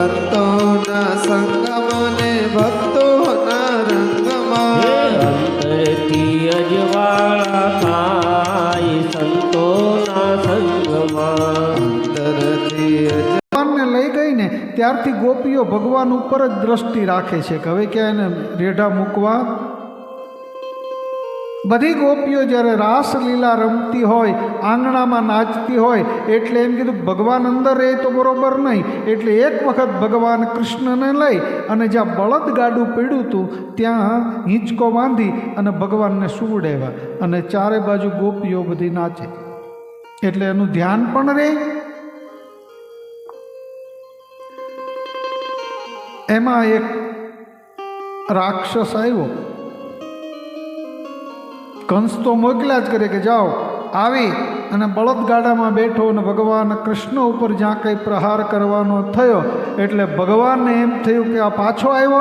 ભક્તોના સંગમાં ને ભક્તોના રંગમાં અંતરથી અજવાળા થાય સંતોના સંગમાં. અંતરથી ભગવાનને લઈ ગઈ ને ત્યારથી ગોપીઓ ભગવાન ઉપર જ દ્રષ્ટિ રાખે છે કે હવે ક્યાં એને રેઢા મૂકવા. બધી ગોપીઓ જ્યારે રાસલીલા રમતી હોય, આંગણામાં નાચતી હોય, એટલે એમ કીધું ભગવાન અંદર રહે તો બરોબર નહીં. એટલે એક વખત ભગવાન કૃષ્ણને લઈ અને જ્યાં બળદગાડું પડ્યું હતું ત્યાં હિંચકો બાંધી અને ભગવાનને સુવડાવ્યા અને ચારે બાજુ ગોપીઓ બધી નાચે એટલે એનું ધ્યાન પણ રહે. એમાં એક રાક્ષસ આવ્યો. કંસ તો મોકલ્યા જ કરે કે જાઓ. આવી અને બળદગાડામાં બેઠો અને ભગવાન કૃષ્ણ ઉપર જ્યાં કંઈ પ્રહાર કરવાનો થયો એટલે ભગવાનને એમ થયું કે આ પાછો આવ્યો.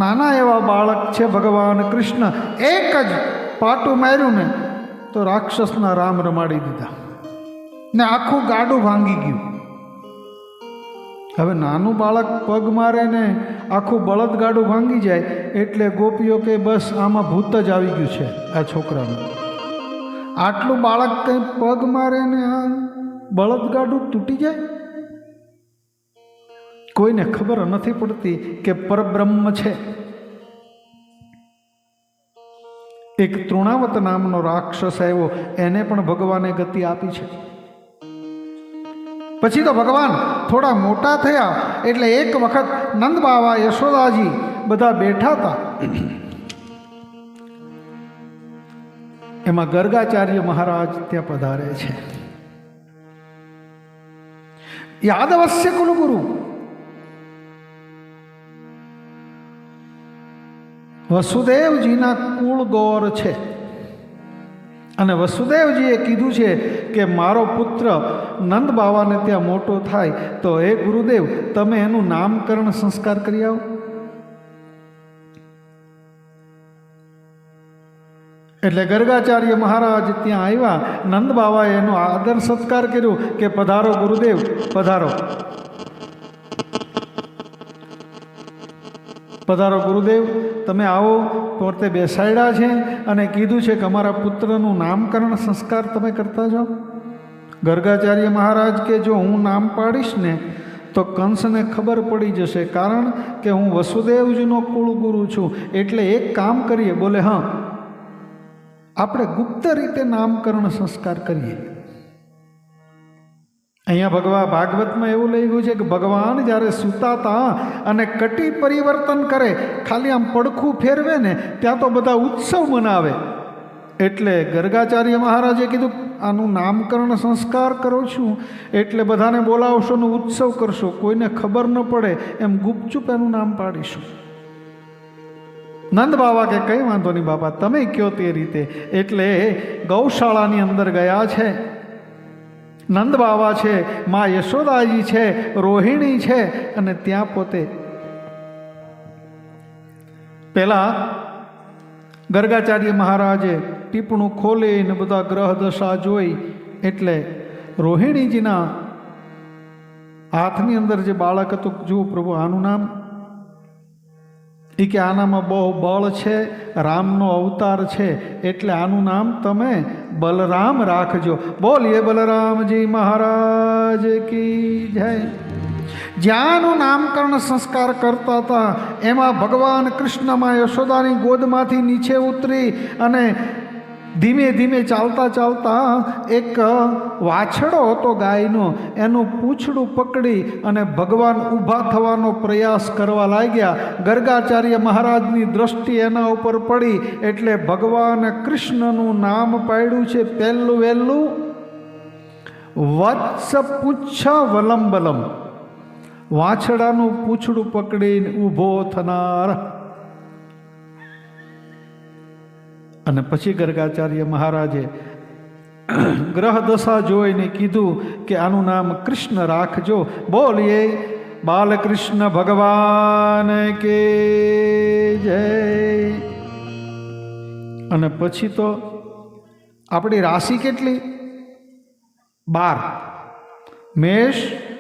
નાના એવા બાળક છે ભગવાન કૃષ્ણ. એક જ પાટું માર્યું ને તો રાક્ષસના રામ રમાડી દીધા ને આખું ગાડું ભાંગી ગયું. હવે નાનું બાળક પગ મારે ને આખું બળદગાડું ભાંગી જાય એટલે ગોપીઓ કે બસ આમાં ભૂત જ આવી ગયું છે આ છોકરાનું. આટલું બાળક કંઈ પગ મારે ને આ બળદગાડું તૂટી જાય. કોઈને ખબર નથી પડતી કે પરબ્રહ્મ છે. એક તૃણાવત નામનો રાક્ષસ આવ્યો, એને પણ ભગવાને ગતિ આપી છે. પછી તો ભગવાન થોડા મોટા થયા એટલે એક વખત નંદ બાવા, યશોદાજી બધા બેઠા હતા. એમાં ગર્ગાચાર્ય મહારાજ ત્યાં પધારે છે. યાદવસ્ય કુલગુરુ, વસુદેવજીના કુળ ગૌર છે. અને વસુદેવજીએ કીધું છે કે મારો પુત્ર નંદ બાવાને ત્યાં મોટો થાય તો હે ગુરુદેવ તમે એનું નામકરણ સંસ્કાર કરી આવો. એટલે ગર્ગાચાર્ય મહારાજ ત્યાં આવ્યા. નંદ બાવાએ એનો આદર સત્કાર કર્યો કે પધારો ગુરુદેવ પધારો, પધારો ગુરુદેવ, તમે આવો. પોતે બેસાડ્યા છે અને કીધું છે કે અમારા પુત્રનું નામકરણ સંસ્કાર તમે કરતા જાઓ. ગર્ગાચાર્ય મહારાજ કે જો હું નામ પાડીશ ને તો કંસને ખબર પડી જશે, કારણ કે હું વસુદેવજીનો કુળગુરુ છું. એટલે એક કામ કરીએ. બોલે હા, આપણે ગુપ્ત રીતે નામકરણ સંસ્કાર કરીએ. અહીંયા ભાગવતમાં એવું લઈ ગયું છે કે ભગવાન જ્યારે સૂતા હતા અને કટી પરિવર્તન કરે, ખાલી આમ પડખું ફેરવે ને ત્યાં તો બધા ઉત્સવ મનાવે. એટલે ગર્ગાચાર્ય મહારાજે કીધું આનું નામકરણ સંસ્કાર કરું છું એટલે બધાને બોલાવશો ને ઉત્સવ કરશો, કોઈને ખબર ન પડે એમ ગુપચુપ એનું નામ પાડીશું. નંદ બાવા કે કંઈ વાંધો નહીં બાપા, તમે કયો તે રીતે. એટલે ગૌશાળાની અંદર ગયા છે. નંદ બાવા છે, મા યશોદાજી છે, રોહિણી છે અને ત્યાં પોતે પેલા ગર્ગાચાર્ય મહારાજે ટીપણું ખોલીને બધા ગ્રહ દશા જોઈ એટલે રોહિણીજીના હાથની અંદર જે બાળક હતું, જુઓ પ્રભુ આનું નામ, એ કે આનામાં બહુ બળ છે, રામનો અવતાર છે એટલે આનું નામ તમે બલરામ રાખજો. બોલીએ બલરામજી મહારાજ કી જય. જ્યાંનું નામકરણ સંસ્કાર કરતા હતા એમાં ભગવાન કૃષ્ણમાં યશોદાની ગોદમાંથી નીચે ઉતરી અને ધીમે ધીમે ચાલતા ચાલતા એક વાછડો હતો ગાયનો, એનું પૂંછડું પકડી અને ભગવાન ઊભા થવાનો પ્રયાસ કરવા લાગ્યા. ગર્ગાચાર્ય મહારાજની દ્રષ્ટિ એના ઉપર પડી એટલે ભગવાન કૃષ્ણનું નામ પાડ્યું છે પહેલું વહેલું વત્સ પુચ્છ વલંબલમ. વાછડાનું પૂંછડું પકડીને ઊભો થનાર. અને પછી ગર્ગાચાર્ય મહારાજે ગ્રહ દશા જોઈને કીધું કે આનું નામ કૃષ્ણ રાખજો. બોલીએ બાલકૃષ્ણ ભગવાન કે જય. અને પછી તો આપણી રાશિ કેટલી? 12. મેષ,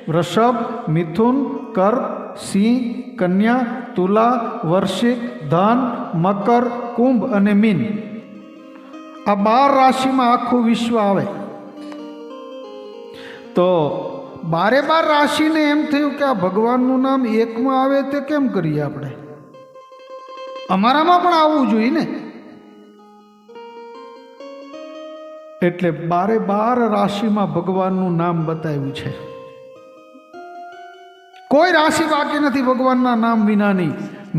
વૃષભ, મિથુન, કર્ક, સિંહ, કન્યા, તુલા, વૃશ્ચિક, ધન, મકર, કુંભ અને મીન. આ 12 રાશિમાં આખું વિશ્વ આવે. તો 12 રાશિને એમ થયું કે આ ભગવાનનું નામ એકમાં આવે તે કેમ કરીએ આપણે? અમારામાં પણ આવવું જોઈએ ને. એટલે 12 રાશિમાં ભગવાનનું નામ બતાવ્યું છે. કોઈ રાશિ બાકી નથી ભગવાનના નામ વિનાની.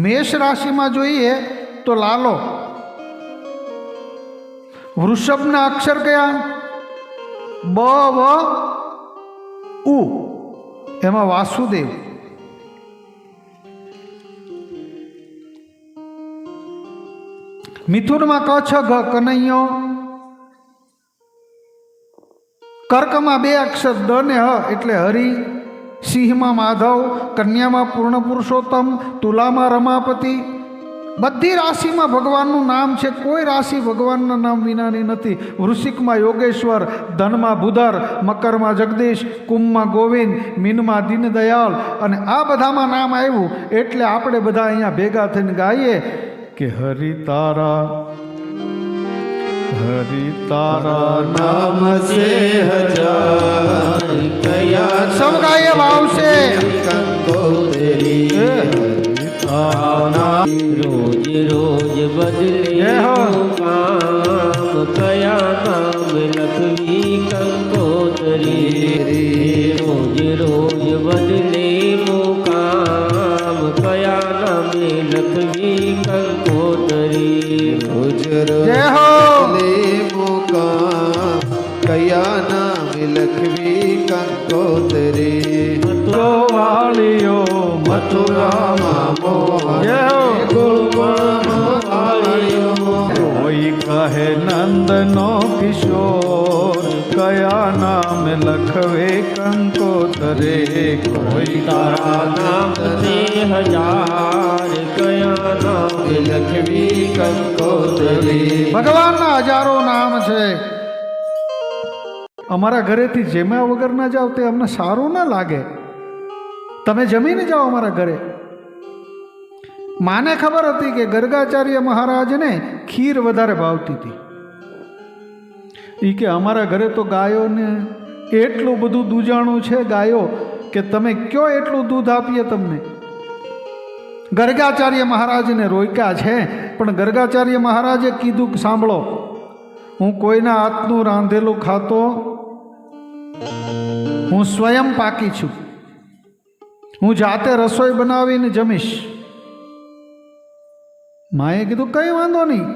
મેષ રાશિમાં જોઈએ તો લાલો. વૃષભના અક્ષર કયા? બ, વ, ઉ. એમાં વાસુદેવ. મિથુનમાં ક, છ, ઘ, કનૈયો. કર્કમાં 2 અક્ષર ડ ને હ એટલે હરિ. સિંહમાં માધવ, કન્યામાં પૂર્ણ પુરુષોત્તમ, તુલામાં રમાપતિ. બધી રાશિમાં ભગવાનનું નામ છે. કોઈ રાશિ ભગવાનના નામ વિનાની નથી. વૃશ્ચિકમાં યોગેશ્વર, ધનમાં ભૂધર, મકરમાં જગદીશ, કુંભમાં ગોવિંદ, મીનમાં દીનદયાળ. અને આ બધામાં નામ આવ્યું એટલે આપણે બધા અહીંયા ભેગા થઈને ગાઈએ કે હરિ તારા નામ से हजार कया સૌ ગાયે ભાવ છે. कंकोतरी રોજ રોજ બદલે કામ કયા નામ લખવી કંકોતરી. રોજ રોજ બદલે કામ કયા નામે લખવી કંકોતરી. रोज जय हो। ले मुकाम कया नाम लखवी कंकोतरी. તો વાળીઓ મથુરામાં મોહન જય હો. ગુરુમાં વાળ્યો. કોઈ કહે નંદનો કિશોર કયા નામ લખવે કંકોતરે. કોઈ તારા નામ છે હજાર કયા નામ લખવી કંકોતરી. ભગવાનના હજારો નામ છે. અમારા ઘરેથી જેમ્યા વગર ના જાઓ તે અમને સારું ના લાગે. તમે જમીને જાઓ અમારા ઘરે. માને ખબર હતી કે ગર્ગાચાર્ય મહારાજને ખીર વધારે ભાવતી હતી. એ કે અમારા ઘરે તો ગાયોને એટલું બધું દૂજાણું છે ગાયો કે તમે કયો એટલું દૂધ આપીએ તમને. ગર્ગાચાર્ય મહારાજને રોક્યા છે પણ ગર્ગાચાર્ય મહારાજે કીધું કે સાંભળો, હું કોઈના હાથનું રાંધેલું ખાતો, હું સ્વયં પાકી છું. હું જાતે રસોઈ બનાવીને જમીશ. માએ કીધું કઈ વાંધો નહીં,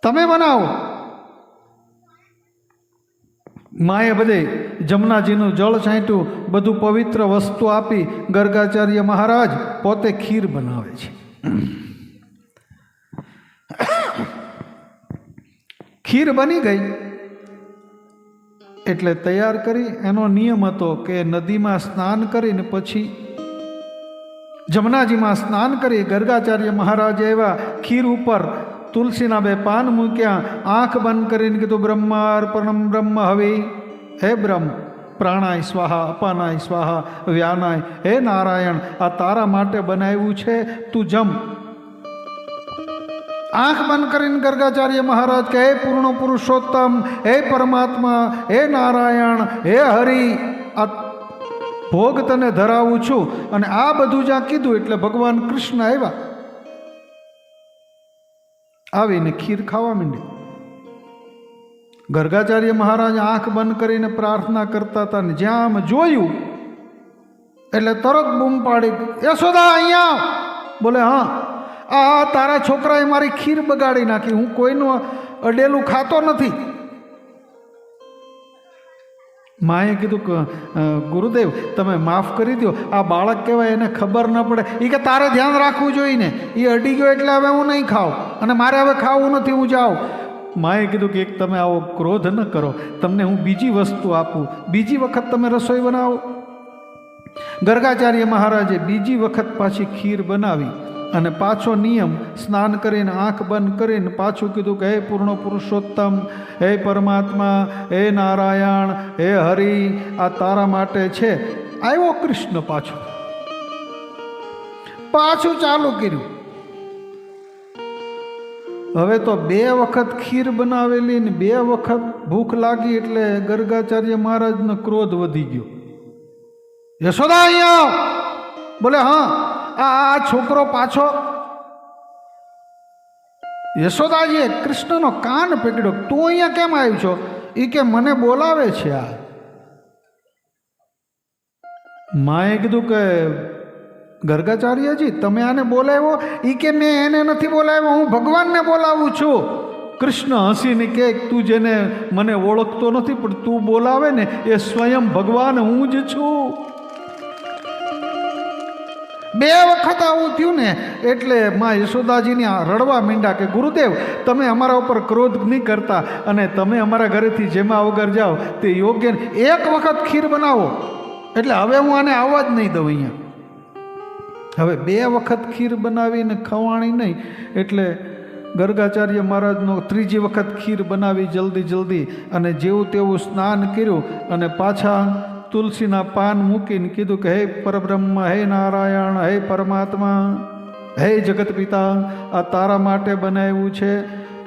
તમે બનાવો. માએ બધે જમનાજીનું જળ છાંટ્યું, બધું પવિત્ર વસ્તુ આપી. ગર્ગાચાર્ય મહારાજ પોતે ખીર બનાવે છે. ખીર બની ગઈ એટલે તૈયાર કરી. એનો નિયમ હતો કે નદીમાં સ્નાન કરીને પછી જમનાજીમાં સ્નાન કરી ગર્ગાચાર્ય મહારાજ આવ્યા. ખીર ઉપર તુલસીના 2 પાન મૂક્યા. આંખ બંધ કરીને કીધું બ્રહ્માર્પણમ બ્રહ્મ હવે. હે બ્રહ્મ, પ્રાણાય સ્વાહા, અપાનાય સ્વાહા, વ્યાનાય. હે નારાયણ, આ તારા માટે બનાવ્યું છે, તું જમ. આંખ બંધ કરીને ગર્ગાચાર્ય મહારાજ કે હે પૂર્ણ પુરુષોત્તમ, હે પરમાત્મા, હે નારાયણ, હે હરિ, આ ભોગ તને ધરાવું છું. અને આ બધું જ્યાં કીધું એટલે ભગવાન કૃષ્ણ આવ્યા. આવીને ખીર ખાવા માંડી. ગર્ગાચાર્ય મહારાજ આંખ બંધ કરીને પ્રાર્થના કરતા હતા ને જ્યાં આમ જોયું એટલે તરત બૂમ પાડી, યશોદા અહીંયા. બોલે હા, આ તારા છોકરાએ મારી ખીર બગાડી નાખી. હું કોઈનું અડેલું ખાતો નથી. માએ કીધું કે ગુરુદેવ તમે માફ કરી દો, આ બાળક કહેવાય, એને ખબર ન પડે. એ કે તારે ધ્યાન રાખવું જોઈએ ને, એ અડી ગયો એટલે હવે હું નહીં ખાઉં અને મારે હવે ખાવું નથી, હું જાઉં. માએ કીધું કે એક તમે આવો ક્રોધ ન કરો, તમને હું બીજી વસ્તુ આપું, બીજી વખત તમે રસોઈ બનાવો. ગર્ગાચાર્ય મહારાજે બીજી વખત પાછી ખીર બનાવી અને પાછો નિયમ, સ્નાન કરીને આંખ બંધ કરીને પાછું કીધું કે હે પૂર્ણ પુરુષોત્તમ, હે પરમાત્મા, હે નારાયણ, હે હરિ, આ તારા માટે છે. આવ્યો કૃષ્ણ પાછું ચાલુ કર્યું. હવે તો 2 વખત ખીર બનાવેલી ને 2 વખત ભૂખ લાગી એટલે ગર્ગાચાર્ય મહારાજનો ક્રોધ વધી ગયો. યશોદા અહીંયા બોલે, હા આ છોકરો પાછો. યશોદાજીએ કૃષ્ણનો કાન પકડ્યો, તું અહીંયા કેમ આવ્યો છો? એ કે મને બોલાવે છે આ. માએ કીધું કે ગર્ગાચાર્યજી તમે આને બોલાવ્યો? એ કે મેં એને નથી બોલાવ્યો, હું ભગવાનને બોલાવું છું. કૃષ્ણ હસીને કે તું જેને મને ઓળખતો નથી પણ તું બોલાવે ને એ સ્વયં ભગવાન હું જ છું. 2 વખત આવું થયું ને એટલે માં યશોદાજીને રડવા માંડ્યા કે ગુરુદેવ તમે અમારા ઉપર ક્રોધ નહીં કરતા અને તમે અમારા ઘરેથી જેમાં વગર જાઓ તે યોગ્ય. 1 વખત ખીર બનાવો એટલે હવે હું આને આવવા જ નહીં દઉં અહીંયા. હવે 2 વખત ખીર બનાવીને ખવાણી નહીં એટલે ગર્ગાચાર્ય મહારાજનો 3જી વખત ખીર બનાવી જલ્દી અને જેવું તેવું સ્નાન કર્યું અને પાછા તુલસીના પાન મૂકીને કીધું કે હે પરબ્રહ્મ, હે નારાયણ, હે પરમાત્મા, હે જગત પિતા, આ તારા માટે બનાવ્યું છે.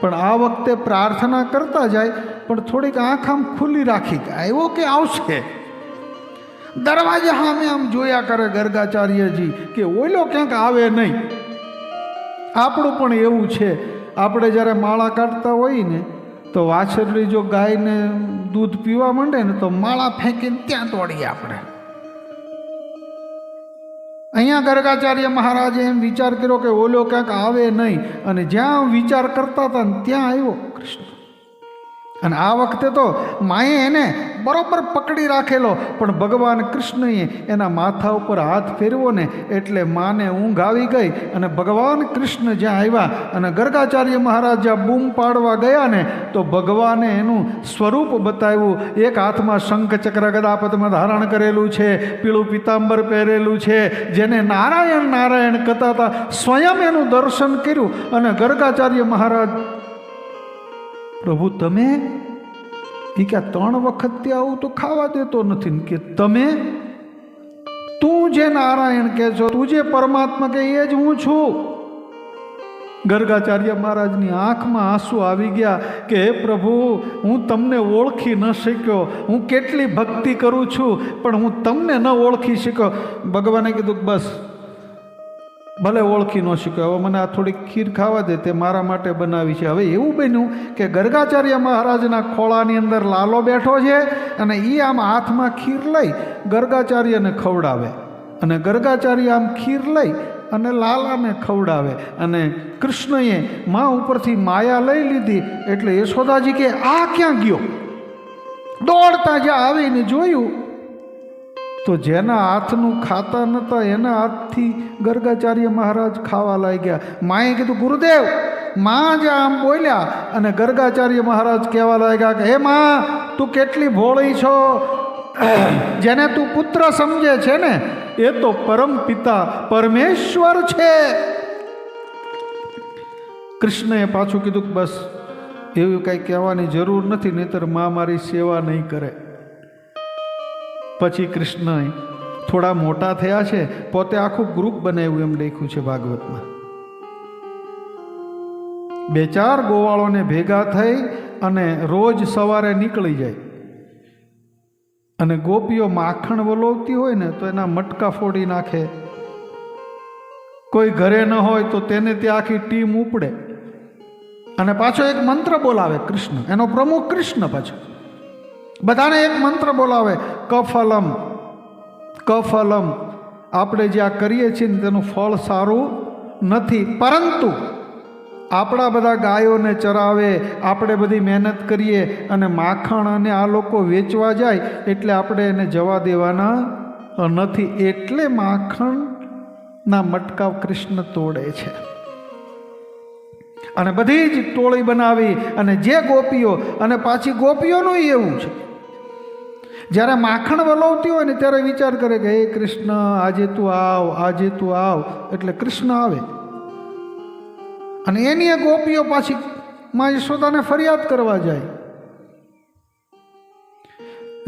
પણ આ વખતે પ્રાર્થના કરતા જાય પણ થોડીક આંખ આમ ખુલ્લી રાખી કે આવ્યો કે આવશે. દરવાજે સામે આમ જોયા કરે ગર્ગાચાર્યજી કે ઓલો ક્યાંક આવે નહીં. આપણું પણ એવું છે, આપણે જ્યારે માળા કાઢતા હોઈએ ને તો વાછરડી જો ગાયને દૂધ પીવા માંડે ને તો માળા ફેંકીને ત્યાં દોડીએ આપણે. અહીંયા ગર્ગાચાર્ય મહારાજે એમ વિચાર કર્યો કે ઓલો ક્યાંક આવે નહીં અને જ્યાં વિચાર કરતા હતા ને ત્યાં આવ્યો કૃષ્ણ. અને આ વખતે તો માએ એને બરોબર પકડી રાખેલો પણ ભગવાન કૃષ્ણએ એના માથા ઉપર હાથ ફેરવો ને એટલે માને ઊંઘ આવી ગઈ અને ભગવાન કૃષ્ણ જ્યાં આવ્યા અને ગર્ગાચાર્ય મહારાજ જ્યાં બૂમ પાડવા ગયા ને તો ભગવાને એનું સ્વરૂપ બતાવ્યું. એક હાથમાં શંખ ચક્ર ગદા પદ્મ ધારણ કરેલું છે, પીળું પિતાંબર પહેરેલું છે, જેને નારાયણ નારાયણ કહેતા હતા. સ્વયં એનું દર્શન કર્યું અને ગર્ગાચાર્ય મહારાજ પ્રભુ તમે એ કે 3 વખત ત્યાં આવું તો ખાવા દેતો નથી કે તમે તું જે નારાયણ કહે છો, તું જે પરમાત્મા કે એ જ હું છું. ગર્ગાચાર્ય મહારાજની આંખમાં આંસુ આવી ગયા કે હે પ્રભુ હું તમને ઓળખી ન શક્યો, હું કેટલી ભક્તિ કરું છું પણ હું તમને ન ઓળખી શક્યો. ભગવાને કીધું બસ ભલે ઓળખી ન શક્યો, હવે મને આ થોડીક ખીર ખાવા દે, તે મારા માટે બનાવી છે. હવે એવું બન્યું કે ગર્ગાચાર્ય મહારાજના ખોળાની અંદર લાલો બેઠો છે અને એ આમ હાથમાં ખીર લઈ ગર્ગાચાર્યને ખવડાવે અને ગર્ગાચાર્ય આમ ખીર લઈ અને લાલાને ખવડાવે. અને કૃષ્ણએ મા ઉપરથી માયા લઈ લીધી એટલે યશોદાજી કે આ ક્યાં ગયો? દોડતા જ્યાં આવીને જોયું તો જેના હાથનું ખાતા નહોતા એના હાથથી ગર્ગાચાર્ય મહારાજ ખાવા લાગ્યા. માએ કીધું ગુરુદેવ, મા જે આમ બોલ્યા અને ગર્ગાચાર્ય મહારાજ કહેવા લાગ્યા કે હે મા તું કેટલી ભોળી છો, જેને તું પુત્ર સમજે છે ને એ તો પરમ પિતા પરમેશ્વર છે. કૃષ્ણએ પાછું કીધું બસ એવું કંઈ કહેવાની જરૂર નથી, નહીંતર મા મારી સેવા નહીં કરે. પછી કૃષ્ણએ થોડા મોટા થયા છે, પોતે આખું ગ્રુપ બનાવ્યું એમ લખ્યું છે ભાગવતમાં. 2-4 ગોવાળોને ભેગા થઈ અને રોજ સવારે નીકળી જાય અને ગોપીઓ માખણ વલોવતી હોય ને તો એના મટકા ફોડી નાખે. કોઈ ઘરે ન હોય તો તેને ત્યાં આખી ટીમ ઉપડે અને પાછો એક મંત્ર બોલાવે કૃષ્ણ, એનો પ્રમુખ કૃષ્ણ. પાછો બધાને એક મંત્ર બોલાવે, કફલમ કફલમ. આપણે જે આ કરીએ છીએ ને તેનું ફળ સારું નથી, પરંતુ આપણા બધા ગાયોને ચરાવે, આપણે બધી મહેનત કરીએ અને માખણ અને આ લોકો વેચવા જાય એટલે આપણે એને જવા દેવાના નથી. એટલે માખણના મટકા કૃષ્ણ તોડે છે અને બધી જ ટોળી બનાવી અને જે ગોપીઓ, અને પાછી ગોપીઓનું એવું છે જ્યારે માખણ વલોવતી હોય ને ત્યારે વિચાર કરે કે હે કૃષ્ણ આજે તું આવ, આજે તું આવ. એટલે કૃષ્ણ આવે અને એની એ ગોપીઓ પાછી માં યશોદાને ફરિયાદ કરવા જાય,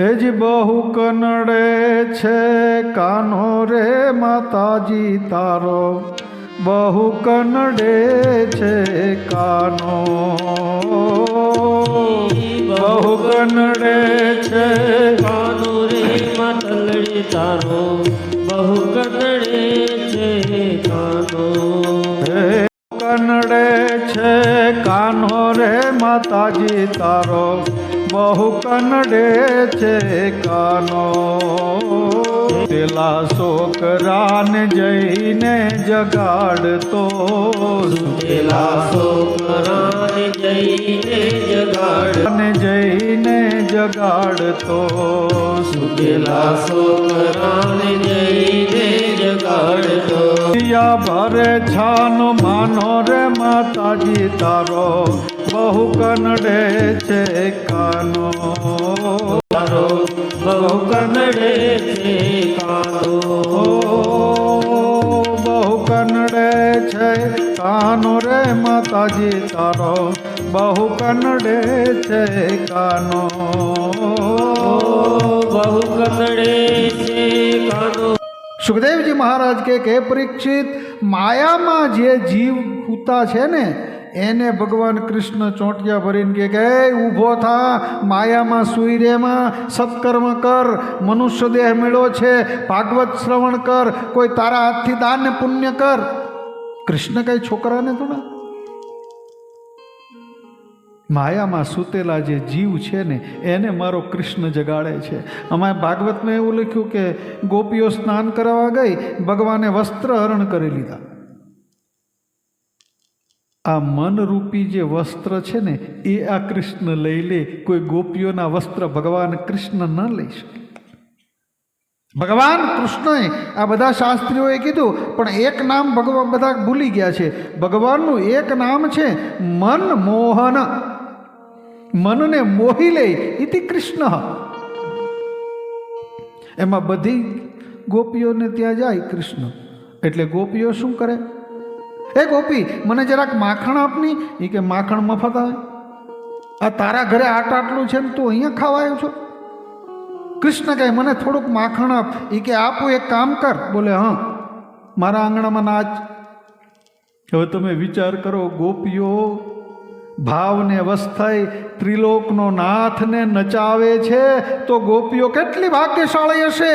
એજી બહુ કનડે છે કાનો રે માતાજી તારો, બહુ કનડે છે કાનો, બહુ કનડે છે કાનો રે માટલડી તારો, બહુ કનડે છે કાનો. કનડે છે કાનો રે માતાજી તારો, બહુ કનડે છે કાનો. પેલા છોકરાને જઈને જગાડતો, પેલા છોકરાને જઈને જગાડ, જઈને જગાડતો, પેલા છોકરાને જઈને જગાડતો. ભરે છાનો માનો રે માતાજી તારો, બહુ કનડે છે કાનો, તારો બહુ કનડે છે કાનો. બહુ કનડે છે કાનો રે માતાજી તારો, બહુ કનડે છે કાનો, બહુ કનડે છે કાનો. સુખદેવજી મહારાજ કે પરીક્ષિત, માયામાં જે જીવ પૂતા છે ને એને ભગવાન કૃષ્ણ ચોંટિયા ભરીને કે ઊભો થા, માયામાં સુઈ રેમાં, સત્કર્મ કર, મનુષ્ય દેહ મળ્યો છે, ભાગવત શ્રવણ કર, કોઈ તારા હાથથી દાન ને પુણ્ય કર. કૃષ્ણ કઈ છોકરાને થોડા, માયામાં સૂતેલા જે જીવ છે ને એને મારો કૃષ્ણ જગાડે છે. અમારે ભાગવતમાં એવું લખ્યું કે ગોપીઓ સ્નાન કરાવવા ગઈ, ભગવાને વસ્ત્ર હરણ કરી લીધા. આ મનરૂપી જે વસ્ત્ર છે ને એ આ કૃષ્ણ લઈ લે, કોઈ ગોપીઓના વસ્ત્ર ભગવાન કૃષ્ણ ન લઈ શકે. ભગવાન કૃષ્ણએ આ બધા શાસ્ત્રીઓએ કીધું, પણ એક નામ ભગવાન બધા ભૂલી ગયા છે. ભગવાનનું એક નામ છે મનમોહન, મનને મોહી લે ઇતિ કૃષ્ણ. એમાં બધી ગોપીઓને ત્યાં જાય કૃષ્ણ, એટલે ગોપીઓ શું કરે, એ ગોપી મને જરાક માખણ આપની. એ કે માખણ મફત આવે, આ તારા ઘરે આટલું છે ને તું અહીંયા ખાવા આવ્યો છો. કૃષ્ણ કહે મને થોડુંક માખણ આપ. એ કે આપું, એક કામ કર. બોલે હા, મારા આંગણામાં નાચ. હવે તમે વિચાર કરો, ગોપીઓ ભાવને અવસ્થાએ ત્રિલોકનો નાથને નચાવે છે તો ગોપીઓ કેટલી ભાગ્યશાળી હશે.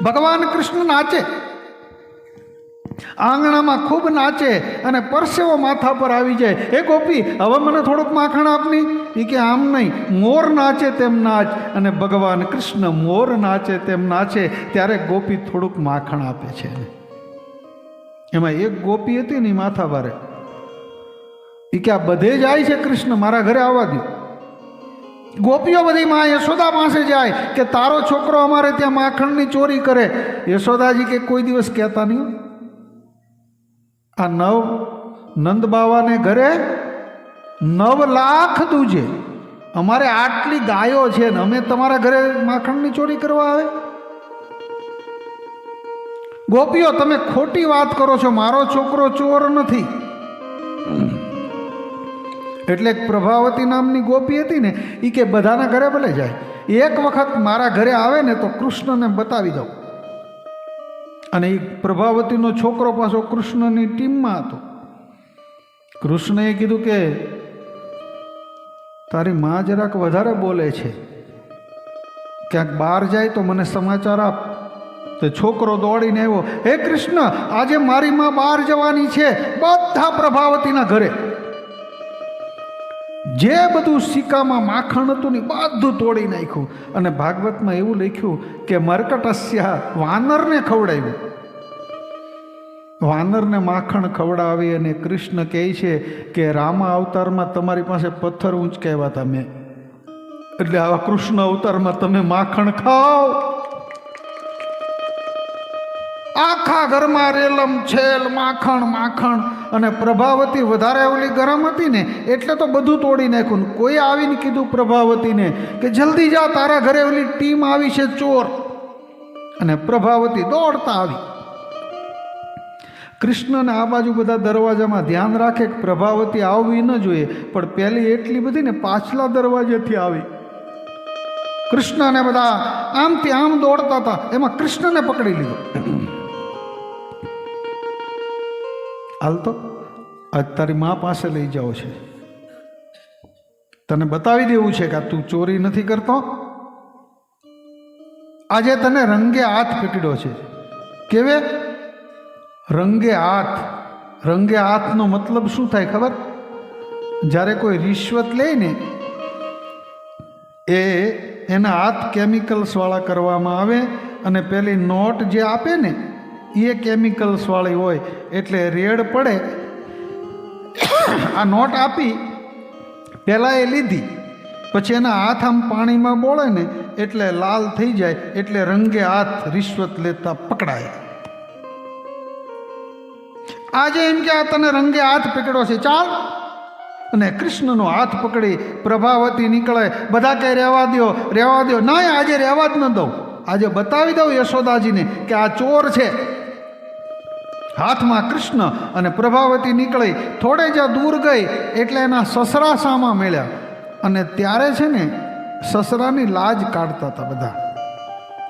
ભગવાન કૃષ્ણ નાચે, આંગણામાં ખૂબ નાચે અને પરસેવો માથા પર આવી જાય. એ ગોપી હવે મને થોડુંક માખણ આપની. એ કે આમ નહીં, મોર નાચે તેમ નાચ. અને ભગવાન કૃષ્ણ મોર નાચે તેમ નાચે ત્યારે ગોપી થોડુંક માખણ આપે છે. એમાં એક ગોપી હતી ને માથા ભારે, એ કે આ બધે જાય છે કૃષ્ણ, મારા ઘરે આવવા દો. ગોપીઓ બધી માં યશોદા પાસે જાય કે તારો છોકરો અમારે ત્યાં માખણની ચોરી કરે. યશોદાજી કે કોઈ દિવસ કહેતા નહીં. આ નંદ બાવાને ઘરે 9 લાખ દૂજે, અમારે આટલી ગાયો છે ને અમે તમારા ઘરે માખણની ચોરી કરવા આવે. ગોપીઓ તમે ખોટી વાત કરો છો, મારો છોકરો ચોર નથી. એટલે પ્રભાવતી નામની ગોપી હતી ને એ કે બધાના ઘરે ભલે જાય, એક વખત મારા ઘરે આવે ને તો કૃષ્ણને બતાવી દઉં. અને એ પ્રભાવતીનો છોકરો પાછો કૃષ્ણની ટીમમાં હતો. કૃષ્ણએ કીધું કે તારી માં જરાક વધારે બોલે છે, ક્યાંક બહાર જાય તો મને સમાચાર આપ. તો છોકરો દોડીને આવ્યો, હે કૃષ્ણ આજે મારી માં બહાર જવાની છે. બધા પ્રભાવતીના ઘરે જે બધું સિક્કામાં માખણ હતું ને બધું તોડી નાખ્યું. અને ભાગવતમાં એવું લખ્યું કે મર્કટસ્યા, વાનરને ખવડાવ્યું. વાનરને માખણ ખવડાવી અને કૃષ્ણ કહે છે કે રામા અવતારમાં તમારી પાસે પથ્થર ઊંચકાવ્યા હતા મેં, એટલે આવા કૃષ્ણ અવતારમાં તમે માખણ ખાઓ. આખા ઘરમાં રેલમ છેલ માખણ માખણ. અને પ્રભાવતી વધારે ઓલી ગરમ હતી ને એટલે તો બધું તોડી નાખ્યું. કોઈ આવીને કીધું પ્રભાવતીને કે જલ્દી જા, તારા ઘરે ઓલી ટીમ આવી છે ચોર. અને પ્રભાવતી દોડતા આવી. કૃષ્ણને આ બાજુ બધા દરવાજામાં ધ્યાન રાખે કે પ્રભાવતી આવવી ન જોઈએ, પણ પહેલી એટલી બધી ને પાછલા દરવાજેથી આવી. કૃષ્ણને બધા આમથી આમ દોડતા હતા, એમાં કૃષ્ણને પકડી લીધો. હાલ તો આજ તારી મા પાસે લઈ જાઓ છે, તને બતાવી દેવું છે કે તું ચોરી નથી કરતો. આજે તને રંગે હાથ પકડ્યો છે. કેવે? રંગે હાથ. રંગે હાથનો મતલબ શું થાય ખબર? જ્યારે કોઈ રિશ્વત લે ને એના હાથ કેમિકલ્સ વાળા કરવામાં આવે, અને પેલી નોટ જે આપે ને એ કેમિકલ્સ વાળી હોય, એટલે રેડ પડે. આ નોટ આપી પહેલાં એ લીધી, પછી એના હાથ આમ પાણીમાં બોળે ને એટલે લાલ થઈ જાય, એટલે રંગે હાથ રિશ્વત લેતા પકડાય. આજે એમ કે આ તને રંગે હાથ પકડ્યો છે, ચાલ. અને કૃષ્ણનો હાથ પકડી પ્રભાવતી નીકળે. બધા કહે રહેવા દો, રહેવા દો. ના, આજે રહેવા જ ન દઉં. આજે બતાવી દઉં યશોદાજીને કે આ ચોર છે. હાથમાં કૃષ્ણ અને પ્રભાવતી નીકળી. થોડે જ્યાં દૂર ગઈ એટલે એના સસરા સામા મળ્યા, અને ત્યારે છે ને સસરાની લાજ કાઢતા હતા બધા,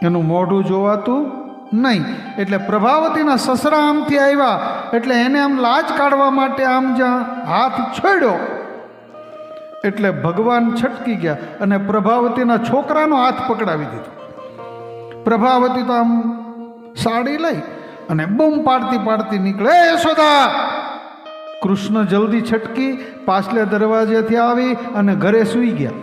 એનું મોઢું જોવાતું નહીં. એટલે પ્રભાવતીના સસરા આમથી આવ્યા, એટલે એને આમ લાજ કાઢવા માટે આમ જ્યાં હાથ છોડ્યો એટલે ભગવાન છટકી ગયા અને પ્રભાવતીના છોકરાનો હાથ પકડાવી દીધો. પ્રભાવતી તો આમ સાડી લઈ અને બૂમ પાડતી પાડતી નીકળે, યશોદા! કૃષ્ણ જલ્દી છટકી પાછલે દરવાજેથી આવી અને ઘરે સૂઈ ગયા.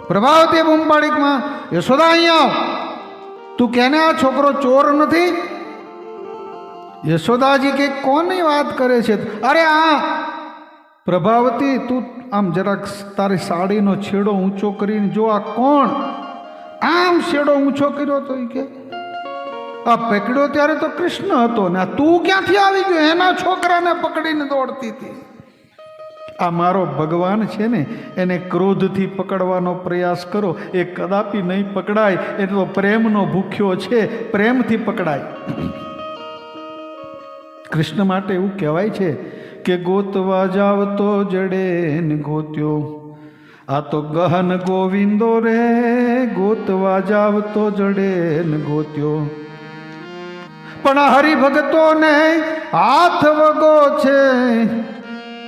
પ્રભાવતી બૂમ પાડીમાં, યશોદા અહીંયા આવ. તું કેને આ છોકરો ચોર નથી? યશોદાજી કે કોની વાત કરે છે? અરે આ પ્રભાવતી, તું આમ જરાક તારી સાડીનો છેડો ઊંચો કરીને જો, આ કોણ? આમ છેડો ઊંચો કર્યો તો એ કે આ પકડ્યો ત્યારે તો કૃષ્ણ હતો ને, તું ક્યાંથી આવી ગયો? એના છોકરાને પકડીને દોડતી હતી. આ મારો ભગવાન છે ને, એને ક્રોધથી પકડવાનો પ્રયાસ કરો, એ કદાપી નહીં પકડાય. એ તો પ્રેમનો ભૂખ્યો છે, પ્રેમથી પકડાય. કૃષ્ણ માટે એવું કહેવાય છે કે ગોતવા જાવ તો જડે ને ગોત્યો, આ તો ગહન ગોવિંદો રે, ગોતવા જાવ તો જડે ને ગોત્યો. પણ હરિભક્તોને હાથ વગો છે,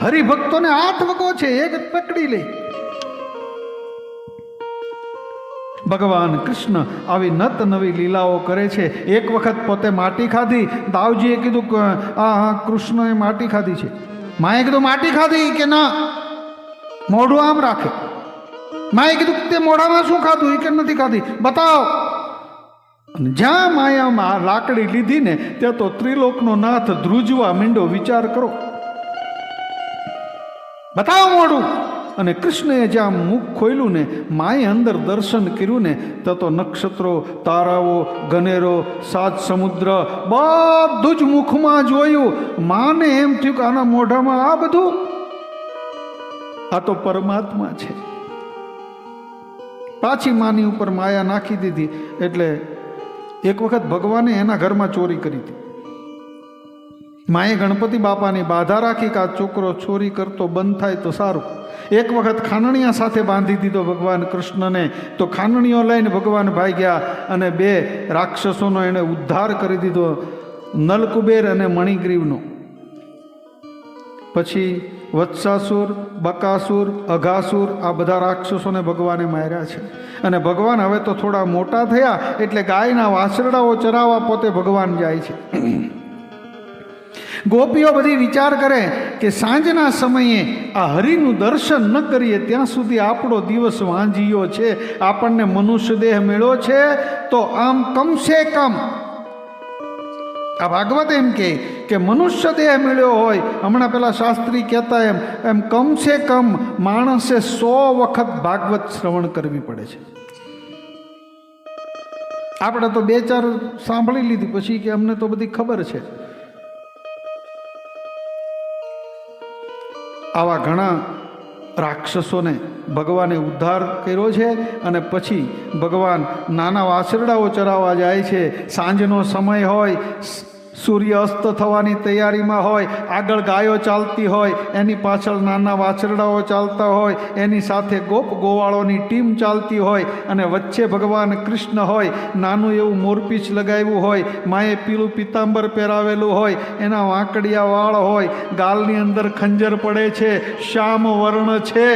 હરિભક્તોને હાથ વગો છે, એક પકડી લે. ભગવાન કૃષ્ણ આવી નત નવી લીલાઓ કરે છે. એક વખત પોતે માટી ખાધી. દાવજીએ કીધું આ કૃષ્ણએ માટી ખાધી છે. માએ કીધું માટી ખાધી કે ના? મોઢું આમ રાખે. માએ કીધું તે મોઢામાં શું ખાધું? એ કે નથી ખાધી. બતાવ. જ્યાં માયામાં લાકડી લીધી ને ત્યાં તો ત્રિલોકનો નાથ ધ્રુજવા માંડ્યો. વિચાર કરો, બતાવો મોઢું. અને કૃષ્ણએ જ્યાં મુખ ખોલ્યું ને, માએ અંદર દર્શન કર્યું ને, ત્યાં તો નક્ષત્રો, તારાઓ, ગનેરો, સાત સમુદ્ર બધું જ મુખમાં જોયું. માને એમ થયું કે આના મોઢામાં આ બધું, આ તો પરમાત્મા છે. પાછી માની ઉપર માયા નાખી દીધી. એટલે એક વખત ભગવાને એના ઘરમાં ચોરી કરી હતી. માએ ગણપતિ બાપાની બાધા રાખી કે આ છોકરો ચોરી કરતો બંધ થાય તો સારું. એક વખત ખાનણીયા સાથે બાંધી દીધો ભગવાન કૃષ્ણને. તો ખાનણીઓ લઈને ભગવાન ભાગ્યા અને બે રાક્ષસોનો એણે ઉદ્ધાર કરી દીધો, નલકુબેર અને મણિગ્રીવનો. પછી વત્સાસુર, બકાસુર, અઘાસુર, આ બધા રાક્ષસોને ભગવાને માર્યા છે. અને ભગવાન હવે તો થોડા મોટા થયા એટલે ગાયના વાછરડાઓ ચરાવવા પોતે ભગવાન જાય છે. ગોપીઓ બધી વિચાર કરે કે સાંજના સમયે આ હરિનું દર્શન ન કરીએ ત્યાં સુધી આપણો દિવસ વાંજ્યો છે. આપણને મનુષ્ય દેહ મળ્યો છે તો આમ કમસે કમ, આ ભાગવત એમ કે મનુષ્ય દેહ મળ્યો હોય, હમણાં પેલા શાસ્ત્રી કહેતા એમ કમસે કમ માણસે 100 વખત ભાગવત શ્રવણ કરવી પડે છે. આપણે તો 2-4 સાંભળી લીધી પછી કે અમને તો બધી ખબર છે. આવા ઘણા રાક્ષસોને ભગવાને ઉદ્ધાર કર્યો છે. અને પછી ભગવાન નાના વાછરડાઓ ચરાવવા જાય છે. સાંજનો સમય હોય, સૂર્ય અસ્ત થવાની તૈયારીમાં હોય, આગળ ગાયો ચાલતી હોય, એની પાછળ નાના વાછરડાઓ ચાલતા હોય, એની સાથે ગોપ ગોવાળોની ટીમ ચાલતી હોય, અને વચ્ચે ભગવાન કૃષ્ણ હોય, નાનું એવું મોરપીંછ લગાવ્યું હોય, માએ પીળું પિતાંબર પહેરાવેલું હોય, એના વાંકડિયા વાળ હોય, ગાલની અંદર ખંજર પડે છે, શ્યામ વર્ણ છે,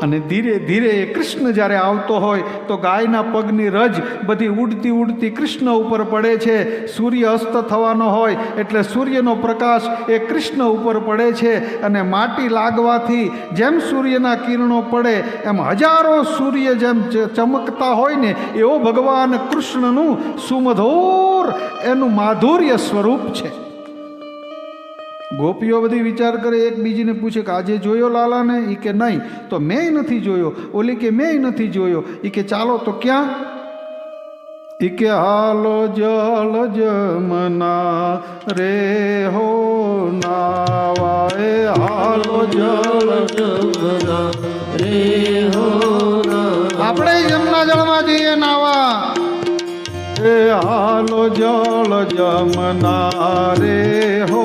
અને ધીરે ધીરે એ કૃષ્ણ જ્યારે આવતો હોય તો ગાયના પગની રજ બધી ઉડતી ઉડતી કૃષ્ણ ઉપર પડે છે. સૂર્ય અસ્ત થવાનો હોય એટલે સૂર્યનો પ્રકાશ એ કૃષ્ણ ઉપર પડે છે, અને માટી લાગવાથી જેમ સૂર્યના કિરણો પડે એમ હજારો સૂર્ય જેમ ચમકતા હોય ને, એવો ભગવાન કૃષ્ણનું સુમધુર એનું માધુર્ય સ્વરૂપ છે. ગોપીઓ બધી વિચાર કરે, એકબીજીને પૂછે કે આજે જોયો લાલાને? એ કે નહીં. તો મેં નથી જોયો. ઓલી કે મેં નથી જોયો. એ કે ચાલો તો ક્યાં? એ કે હાલો જલ જમના રે હો નાવા, હાલો જલ જમના રે હો નાવા. આપણે જમના જળમાં જઈએ નાવા. એ હાલો જળ જમના રે હો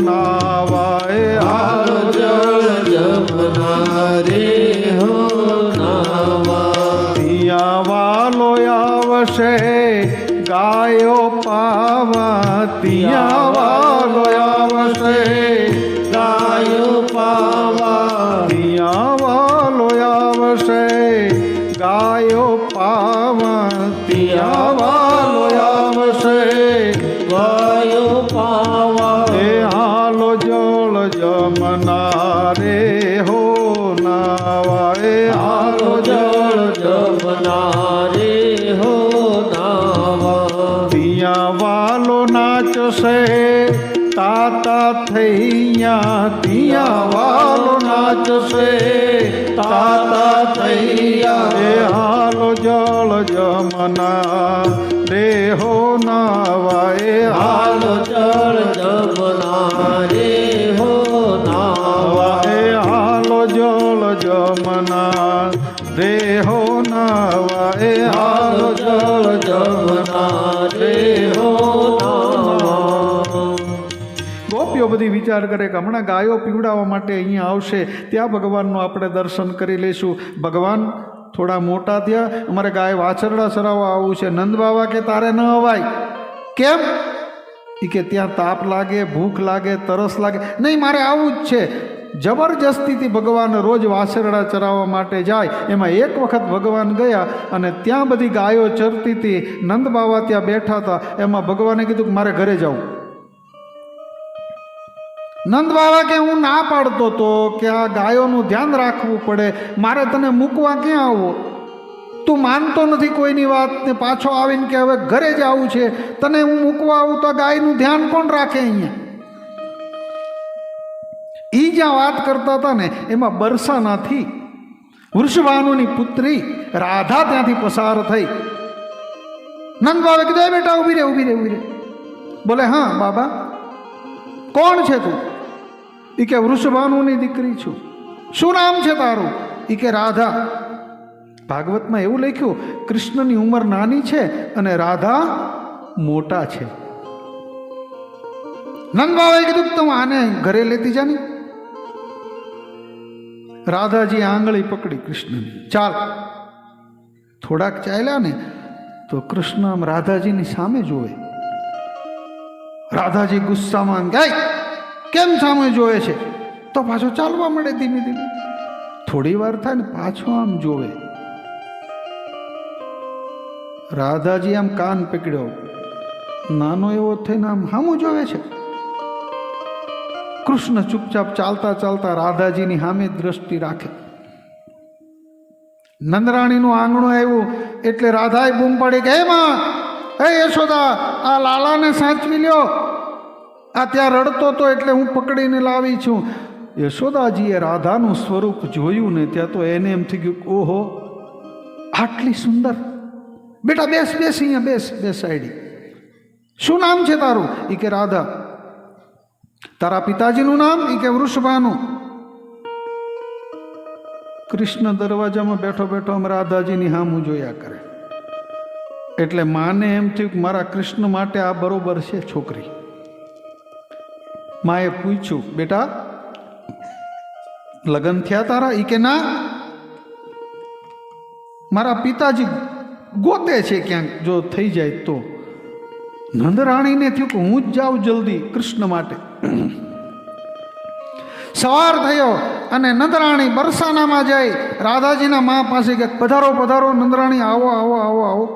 નાવા, એ હાલો જળ જમના રે હો નાવા. ત્યાં વાલો આવશે ગાયો પાવા, ત્યાં વાલો આવશે ગાયો પાવા. ત્યાં વાલો આવશે ગાયો પાવા, ત્યાં વાલો આવશે ગાયો પાવા. એ હાલો જળ જમના રે હો નાવા, એ હાલો જળ જમના રે હો નાવા. ત્યાં વાલો નાચશે તાતા થઈયા, ત્યાં વાલો નાચશે તાતા થઈયા. એ હાલો જળ જમના રે હો નાવા, એ હાલો જળ જમના રે હો નાવા. એ હાલો જળ જમના રે હો નાવા, એ હાલો જળ જમના રે હો નાવા. ગોપીઓ બધી વિચાર કરે કે હમણાં ગાયો પીવડાવવા માટે અહીંયા આવશે, ત્યાં ભગવાનનું આપણે દર્શન કરી લઈશું. ભગવાન થોડા મોટા થયા, અમારે ગાય વાછરડા ચરાવવા આવવું છે. નંદ બાબા કે તારે ન અવાય. કેમ? એ કે ત્યાં તાપ લાગે, ભૂખ લાગે, તરસ લાગે. નહીં, મારે આવવું જ છે. જબરજસ્તીથી ભગવાન રોજ વાછરડા ચરાવવા માટે જાય. એમાં એક વખત ભગવાન ગયા અને ત્યાં બધી ગાયો ચરતી હતી, નંદ બાબા ત્યાં બેઠા હતા. એમાં ભગવાને કીધું કે મારે ઘરે જવું. નંદ બાબા કે હું ના પાડતો તો કે આ ગાયોનું ધ્યાન રાખવું પડે, મારે તને મૂકવા ક્યાં આવો? તું માનતો નથી કોઈની વાત, ને પાછો આવીને કે હવે ઘરે જ આવું છે. તને હું મૂકવા આવું તો ગાયનું ધ્યાન કોણ રાખે? અહીંયા ઈ જ્યાં વાત કરતા હતા ને એમાં બરસાનાથી વૃષભાનુની પુત્રી રાધા ત્યાંથી પસાર થઈ. નંદ બાબા કીધું, બેટા ઊભી રે, ઊભી રે, ઊભી રે. બોલે હા બાબા. કોણ છે તું? એ કે વૃષભાનુની દીકરી છું. શું નામ છે તારું? એ કે રાધા. ભાગવતમાં એવું લખ્યું, કૃષ્ણની ઉંમર નાની છે અને રાધા મોટા છે. નંદ બાબાએ કીધું તું આને ઘરે લેતી જાની. રાધાજી આંગળી પકડી કૃષ્ણની. ચાલ. થોડાક ચાલ્યા ને તો કૃષ્ણ આમ રાધાજીની સામે જોવે. રાધાજી ગુસ્સામાં ગાય, કેમ સામે જોવે છે? તો પાછો ચાલવા મળે ધીમે ધીમે. થોડી વાર થાય ને પાછો આમ જોવે. રાધાજી આમ કાન પકડ્યો, નાનો એવો થઈને આમ સામું જોવે છે. કૃષ્ણ ચૂપચાપ ચાલતા ચાલતા રાધાજીની સામે દ્રષ્ટિ રાખે. નંદરાણીનું આંગણું આવ્યું એટલે રાધાએ બૂમ પાડી કે હે માં, હે યશોદા, આ લાલાને સાચવી લ્યો. આ ત્યાં રડતો હતો એટલે હું પકડીને લાવી છું. યશોદાજીએ રાધાનું સ્વરૂપ જોયું ને ત્યાં તો એને એમ થઈ ગયું, ઓહો આટલી સુંદર. બેટા બેસ બેસ, અહીંયા બેસ, બેસ સાઈડી. શું નામ છે તારું? એ કે રાધા. તારા પિતાજીનું નામ? એ કે વૃષભાનુ. કૃષ્ણ દરવાજામાં બેઠો બેઠો આમ રાધાજીની હામું જોયા કરે. એટલે માને એમ થયું કે મારા કૃષ્ણ માટે આ બરોબર છે છોકરી. માએ પૂછ્યું, બેટા લગ્ન થયા તારા? ઈ કે ના, મારા પિતાજી ગોતે છે ક્યાંક, જો થઈ જાય તો. નંદરાણીને થયું કે હું જ જાઉં જલ્દી કૃષ્ણ માટે. સવાર થયો અને નંદરાણી બરસાનામાં જઈ રાધાજીના મા પાસે કે પધારો પધારો નંદરાણી, આવો આવો આવો આવો,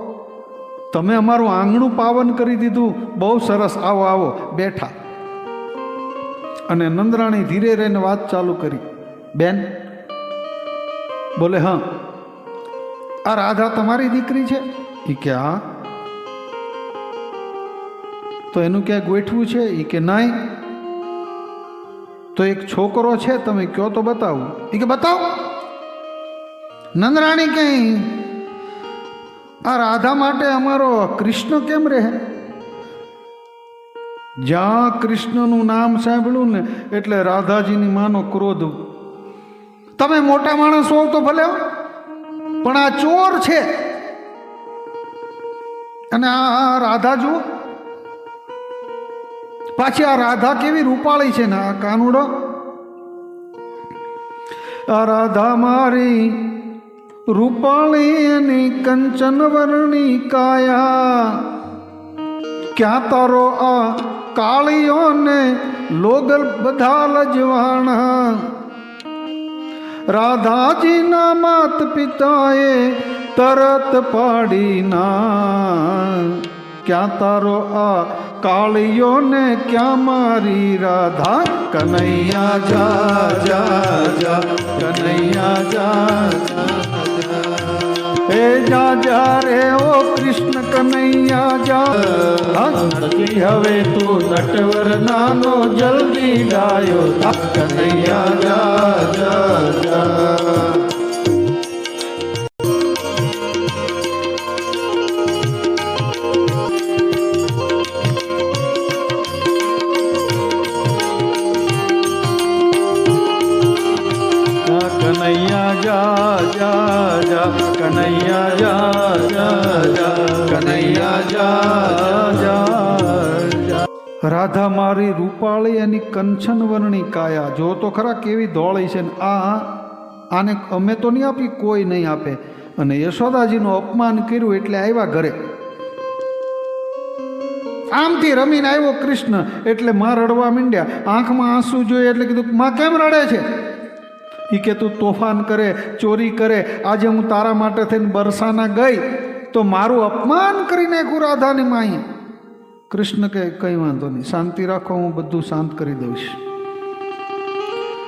તમે અમારું આંગણું પાવન કરી દીધું, બહુ સરસ, આવો આવો. બેઠા અને નંદરાણી ધીરે રહીને વાત ચાલુ કરી. બેન બોલે, હા. આ રાધા તમારી દીકરી છે? એ કે હા. તો એનું ક્યાંક ગોઠવું છે? એ કે નહીં. તો એક છોકરો છે, તમે કયો તો બતાવું. એ કે બતાવો. નંદરાણી કઈ આ રાધા માટે અમારો કૃષ્ણ કેમ રહે? જ્યાં કૃષ્ણનું નામ સાંભળ્યું ને એટલે રાધાજીની માનો ક્રોધ. તમે મોટા માણસ હોવ તો ભલે, પણ આ ચોર છે. અને આ રાધા જુઓ, પાછી આ રાધા કેવી રૂપાળી છે ને, આ કાનુડો. આ રાધા મારી રૂપાળી એની કંચન વર્ણી કાયા, ક્યાં તારો આ કાળીઓને લોગલ બધા લજવાણા. રાધાજીના માત પિતાએ તરત પાડી ના, ક્યાં તારો આ કાળીઓને, ક્યાં મારી રાધા. કનૈયા જા જા જા, કનૈયા જા હે જા જા રે ઓ કૃષ્ણ કનૈયા જા. હવે તું નટવર નાનો જલ્દી ડાયો, કનૈયા જા જા જા. કનૈયા જા જા જા, કનૈયા જા જા જા, કનૈયા જા જા. રાધા મારી રૂપાળી એની કંચન વર્ણી કાયા, જો તો ખરા કેવી ધોળી છે. આને અમે તો નહીં આપી, કોઈ નહીં આપે. અને યશોદાજીનું અપમાન કર્યું એટલે આવ્યા ઘરે. આમથી રમીને આવ્યો કૃષ્ણ એટલે માં રડવા માંડ્યા. આંખમાં આંસુ જોઈએ એટલે કીધું, માં કેમ રડે છે? એ કે તું તોફાન કરે, ચોરી કરે, આજે હું તારા માટે થઈને બરસાના ગઈ તો મારું અપમાન કરી નાખ્યું રાધાની માએ. કૃષ્ણ કે કંઈ વાંધો નહીં, શાંતિ રાખો, હું બધું શાંત કરી દઈશ.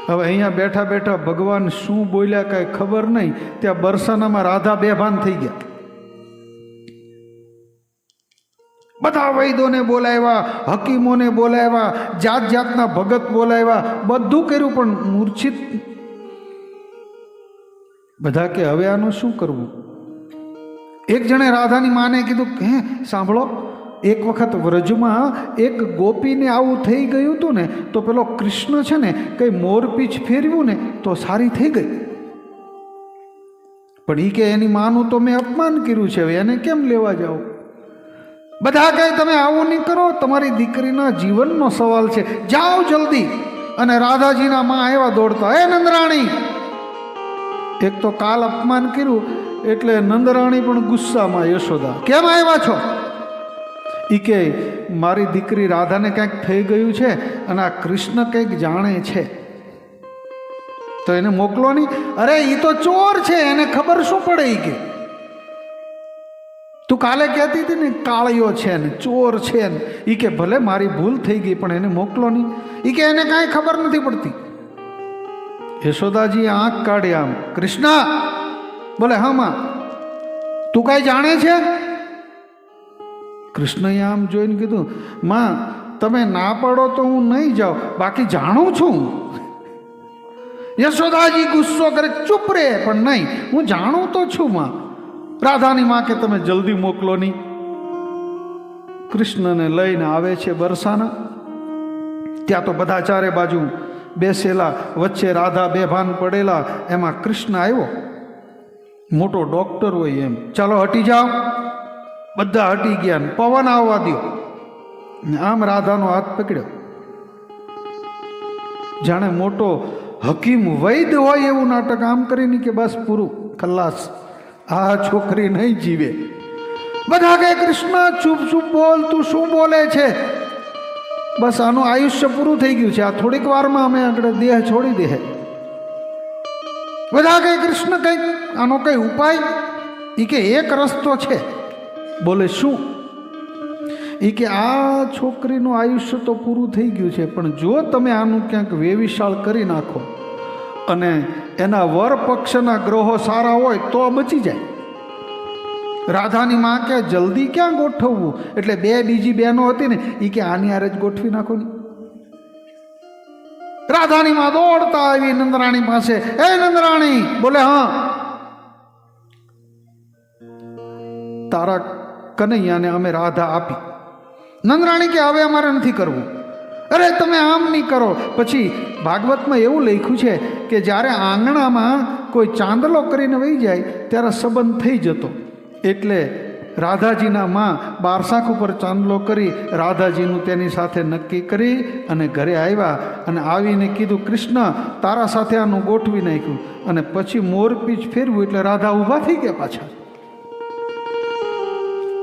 હવે અહીંયા બેઠા બેઠા ભગવાન શું બોલ્યા કાંઈ ખબર નહીં. ત્યાં બરસાનામાં રાધા બેભાન થઈ ગયા. બધા વૈદોને બોલાવ્યા, હકીમોને બોલાવ્યા, જાત જાતના ભગત બોલાવ્યા, બધું કર્યું પણ મૂર્છિત. બધા કે હવે આનું શું કરવું? એક જણે રાધાની માને કીધું, હે સાંભળો, એક વખત વ્રજમાં એક ગોપીને આવું થઈ ગયું હતું ને, તો પેલો કૃષ્ણ છે ને કંઈ મોરપીંછ ફેરવ્યું ને તો સારી થઈ ગઈ. પણ એ કે એની માનું તો મેં અપમાન કર્યું છે, હવે એને કેમ લેવા જાઓ? બધા કહે તમે આવું નહીં કરો, તમારી દીકરીના જીવનનો સવાલ છે, જાઓ જલ્દી. અને રાધાજીના માં આવ્યા દોડતા, હે નંદરાણી. એક તો કાલ અપમાન કર્યું એટલે નંદરાણી પણ ગુસ્સામાં. યશોદા, કેમ આવ્યા છો? એ કે મારી દીકરી રાધાને કંઈક થઈ ગયું છે અને આ કૃષ્ણ કંઈક જાણે છે, તો એને મોકલો નહીં. અરે એ તો ચોર છે, એને ખબર શું પડે? એ કે તું કાલે કહેતી હતી ને કાળિયો છે ને ચોર છે ને. એ કે ભલે મારી ભૂલ થઈ ગઈ પણ એને મોકલો નહીં. એ કે એને કાંઈ ખબર નથી પડતી. યશોદાજી આંખ કાઢી આમ, કૃષ્ણ બોલે, હા માં, તું કાંઈ જાણે છે? કૃષ્ણએ આમ જોઈને કીધું, માં તમે ના પાડો તો હું નહીં જાઉં, બાકી જાણું છું. યશોદાજી ગુસ્સો કરે, ચૂપ રે, પણ નહીં, હું જાણું તો છું માં. રાધાની માં કે તમે જલ્દી મોકલો નહીં. કૃષ્ણને લઈને આવે છે બરસાના. ત્યાં તો બધા ચારે બાજુ બેસેલા, વચ્ચે રાધા બેભાન પડેલા. એમાં કૃષ્ણ આવ્યો, મોટો ડોક્ટર હોય એમ, ચાલો હટી જાઓ. બધા હટી ગયા ને પવન આવવા દો. આમ રાધાનો હાથ પકડ્યો, જાણે મોટો હકીમ વૈદ હોય એવું નાટક આમ કરીને કે બસ પૂરું, ખલાસ, આ છોકરી નહીં જીવે. બધા કે કૃષ્ણ ચૂપ ચૂપ બોલ, તું શું બોલે છે? બસ આનું આયુષ્ય પૂરું થઈ ગયું છે, આ થોડીક વારમાં અમે આગળ દેહ છોડી દે. બધા કે કૃષ્ણ કંઈક આનો કઈ ઉપાય? એ કે એક રસ્તો છે. બોલે શું? એ કે આ છોકરીનું આયુષ્ય તો પૂરું થઈ ગયું છે, પણ જો તમે આનું ક્યાંક વેવિશાળ કરી નાખો અને એના વર પક્ષના ગ્રહો સારા હોય તો બચી જાય. રાધાની માં કે જલ્દી ક્યાં ગોઠવવું? એટલે બે બીજી બહેનો હતી ને, એ કે આની હારે જ ગોઠવી નાખો ને. રાધાની માં દોડતા આવી નંદરાણી પાસે. એ નંદરાણી! બોલે હા. તારા કનૈયાને અમે રાધા આપી. નંદરાણી કે હવે અમારે નથી કરવું. અરે તમે આમ નહીં કરો. પછી ભાગવતમાં એવું લખ્યું છે કે જ્યારે આંગણામાં કોઈ ચાંદલો કરીને વહી જાય ત્યારે સંબંધ થઈ જતો. એટલે રાધાજીના માં બારસાખ ઉપર ચાંદલો કરી રાધાજીનું તેની સાથે નક્કી કરી અને ઘરે આવ્યા અને આવીને કીધું કૃષ્ણ તારા સાથે આનું ગોઠવી નાખ્યું. અને પછી મોરપીંછ ફેરવું એટલે રાધા ઊભા થઈ ગયા પાછા.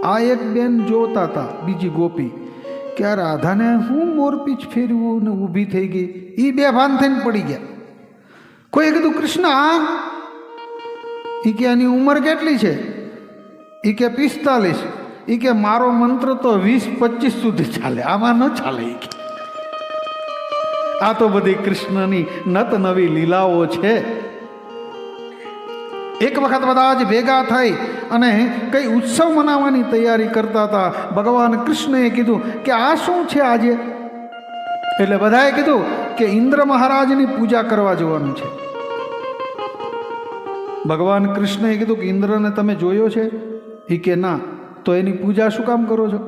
આ એક બેન જોતા હતા, બીજી ગોપી, કે આ રાધાને હું મોરપીંછ ફેરવું ને ઊભી થઈ ગઈ. એ બે ભાન થઈને પડી ગયા. કોઈએ કીધું કૃષ્ણ આ? એ કે આની ઉંમર કેટલી છે? એ કે 45. એ કે મારો મંત્ર તો 20-25 સુધી ચાલે, આમાં ન ચાલે. એ કે આ તો બધી કૃષ્ણની નત નવી લીલાઓ છે. એક વખત બધા જ ભેગા થઈ અને કઈ ઉત્સવ મનાવવાની તૈયારી કરતા હતા. ભગવાન કૃષ્ણએ કીધું કે આ શું છે આજે? એટલે બધાએ કીધું કે ઇન્દ્ર મહારાજની પૂજા કરવા જવાનું છે. ભગવાન કૃષ્ણએ કીધું કે ઇન્દ્રને તમે જોયો છે? એ કે ના. તો એની પૂજા શું કામ કરો છો?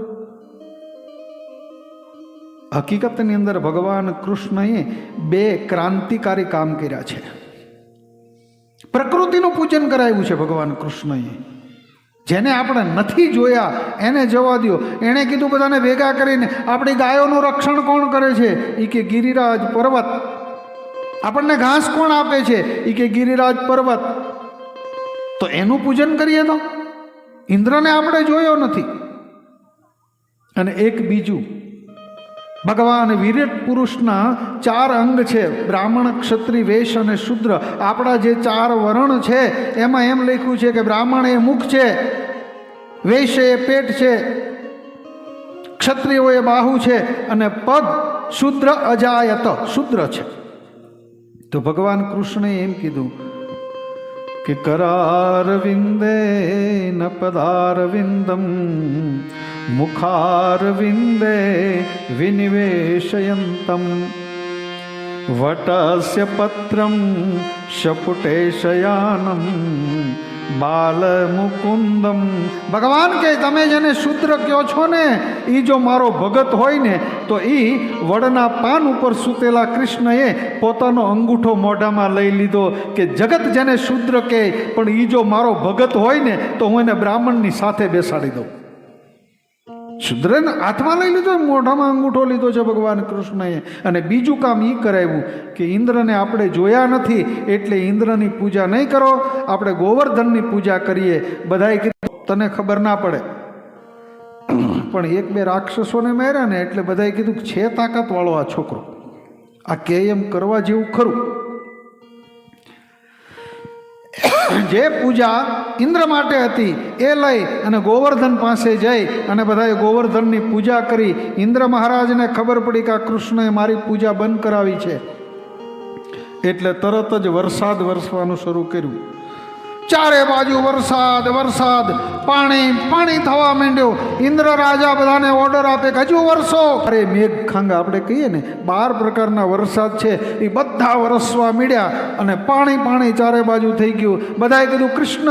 હકીકતની અંદર ભગવાન કૃષ્ણએ બે ક્રાંતિકારી કામ કર્યા છે. પ્રકૃતિનું પૂજન કરાવ્યું છે ભગવાન કૃષ્ણએ. જેને આપણે નથી જોયા એને જવા દો. એણે કીધું બધાને ભેગા કરીને આપણી ગાયોનું રક્ષણ કોણ કરે છે? એ કે ગિરિરાજ પર્વત. આપણને ઘાસ કોણ આપે છે? એ કે ગિરિરાજ પર્વત. તો એનું પૂજન કરીએ તો? ઇન્દ્રને આપણે જોયો નથી. અને એક બીજું, ભગવાન વિરાટ પુરુષના 4 અંગ છે, બ્રાહ્મણ, ક્ષત્રિય, વૈશ્ય અને શૂદ્ર. આપણા જે 4 વર્ણ છે એમાં એમ લખ્યું છે કે બ્રાહ્મણ એ મુખ છે, વૈશ્ય એ પેટ છે, ક્ષત્રિયો એ બાહુ છે અને પગ શૂદ્ર અજાયત શૂદ્ર છે. તો ભગવાન કૃષ્ણએ એમ કીધું કે કરારવિંદે ન પદારવિંદમ મુખારવિંદે વિનિવેશયંતમ વટસ્ય પત્રમ શપુટે શયાનમ બાલમુકુંદમ. ભગવાન કે તમે જેને શૂદ્ર કહો છો ને, એ જો મારો ભગત હોય ને તો એ વડના પાન ઉપર સૂતેલા કૃષ્ણએ પોતાનો અંગૂઠો મોઢામાં લઈ લીધો. કે જગત જેને શૂદ્ર કહે પણ એ જો મારો ભગત હોય ને તો હું એને બ્રાહ્મણની સાથે બેસાડી દઉં. શૂદ્રને હાથમાં લઈ લીધો, મોઢામાં અંગૂઠો લીધો છે ભગવાન કૃષ્ણએ. અને બીજું કામ એ કરાવ્યું કે ઇન્દ્રને આપણે જોયા નથી એટલે ઇન્દ્રની પૂજા નહીં કરો, આપણે ગોવર્ધનની પૂજા કરીએ. બધાએ કીધું તને ખબર ના પડે. પણ 1-2 રાક્ષસોને માર્યા ને એટલે બધાએ કીધું કે છે તાકાતવાળો આ છોકરો, આ કે એમ કરવા જેવું ખરું. જે પૂજા ઇન્દ્ર માટે હતી એ લઈ અને ગોવર્ધન પાસે જઈ અને બધાએ ગોવર્ધનની પૂજા કરી. ઇન્દ્ર મહારાજને ખબર પડી કે આ કૃષ્ણએ મારી પૂજા બંધ કરાવી છે એટલે તરત જ વરસાદ વરસવાનું શરૂ કર્યું. ચારે બાજુ વરસાદ વરસાદ, પાણી પાણી થવા માંડ્યો. ઇન્દ્ર રાજા બધાને ઓર્ડર આપે કે હજુ વરસો. અરે મેઘખાંગ આપણે કહીએ ને, 12 પ્રકારના વરસાદ છે એ બધા વરસવા માંડ્યા અને પાણી પાણી ચારે બાજુ થઈ ગયું. બધાએ કીધું કૃષ્ણ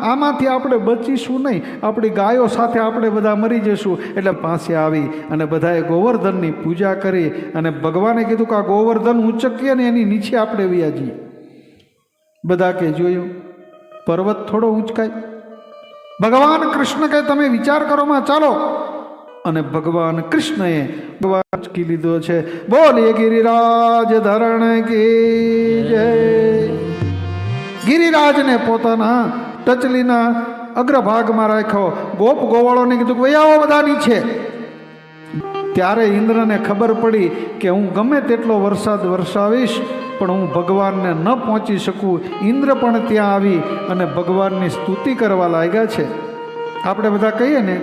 આમાંથી આપણે બચીશું નહીં, આપણી ગાયો સાથે આપણે બધા મરી જઈશું. એટલે પાસે આવી અને બધાએ ગોવર્ધનની પૂજા કરી અને ભગવાને કીધું કે આ ગોવર્ધન ઉંચકીએ ને એની નીચે આપણે વ્યાજીએ. બધા કે જોયું પર્વત થોડો ઉંચકાય, ભગવાન કૃષ્ણ કહે તમે વિચાર કરોમાં ચાલો, અને ભગવાન કૃષ્ણએ ભગવાન કી લીધો છે. બોલીએ ગિરિરાજ ધરણ કી જય. ગિરિરાજને પોતાના ટચલીના અગ્રભાગમાં રાખ્યો. ગોપ ગોવાળોને કીધું કે આવો બધાની છે. ત્યારે ઇન્દ્રને ખબર પડી કે હું ગમે તેટલો વરસાદ વરસાવીશ પણ હું ભગવાનને ન પહોંચી શકું. ઇન્દ્ર પણ ત્યાં આવી અને ભગવાનની સ્તુતિ કરવા લાગ્યા છે. આપણે બધા કહીએ ને,